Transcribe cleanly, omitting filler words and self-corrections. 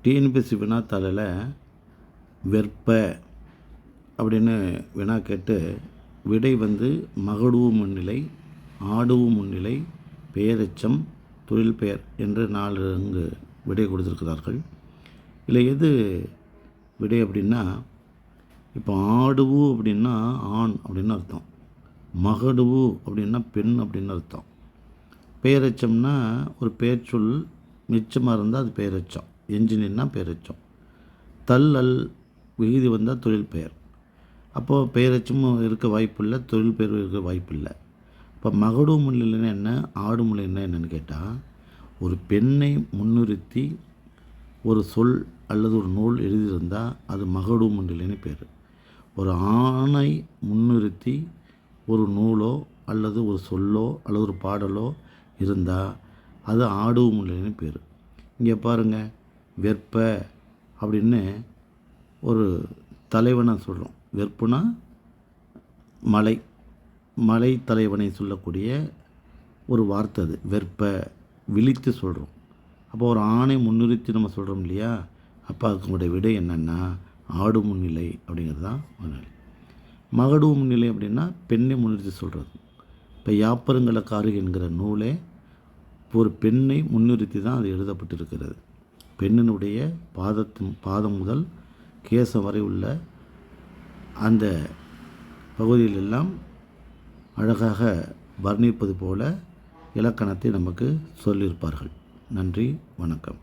TNPSC வினாத்தாளில் வெற்ப அப்படின்னு வினா கேட்டு விடை மகடுவு முன்னிலை, ஆடுவு முன்னிலை, பெயரெச்சம், தொழில் பெயர் என்று 4 விடை கொடுத்துருக்கிறார்கள். இதில் எது விடை அப்படின்னா, இப்போ ஆடுவு அப்படின்னா ஆண் அப்படின்னு அர்த்தம், மகடுவு அப்படின்னா பெண் அப்படின்னு அர்த்தம், பெயரெச்சம்னா ஒரு பெயர் சொல் மிச்சமாக இருந்தால் அது பெயரெச்சம், என்ஜினியர்னா பெயரெச்சம், தல் விகுதி வந்தால் தொழில் பெயர். அப்போது பெயரெச்சமும் இருக்க வாய்ப்பு இல்லை, தொழில் பெயர் இருக்க வாய்ப்பு இல்லை. இப்போ மகடு முன்னிலைன்னா என்ன, ஆடு முன்னிலைன்னா என்னென்னு கேட்டால், ஒரு பெண்ணை முன்னிறுத்தி ஒரு சொல் அல்லது ஒரு நூல் எழுதியிருந்தால் அது மகடு முன்னிலைன்னு பேர். ஒரு ஆணை முன்னிறுத்தி ஒரு நூலோ அல்லது ஒரு சொல்லோ அல்லது ஒரு பாடலோ இருந்தால் அது ஆடு முன்னிலைன்னு பேர். இங்கே பாருங்கள், வெற்ப அப்படின்னு ஒரு தலைவனை சொல்கிறோம். வெற்புனா மலை தலைவனை சொல்லக்கூடிய ஒரு வார்த்தை, அது வெற்ப, விழித்து சொல்கிறோம். அப்போ ஒரு ஆணை முன்னிறுத்தி நம்ம சொல்கிறோம் இல்லையா, அப்போ அதுக்குடைய விடை என்னென்னா ஆடு முன்னிலை அப்படிங்கிறது தான் முன்னிலை. மகடு முன்னிலை அப்படின்னா பெண்ணை முன்னிறுத்தி சொல்கிறது. இப்போ யாப்பருங்கலக்காரு என்கிற நூலே ஒரு பெண்ணை முன்னிறுத்தி தான் அது எழுதப்பட்டிருக்கிறது. பெண்ணினுடைய பாதம் முதல் கேசம் வரை உள்ள அந்த பகுதியிலெல்லாம் அழகாக வர்ணிப்பது போல இலக்கணத்தை நமக்கு சொல்லியிருப்பார்கள். நன்றி, வணக்கம்.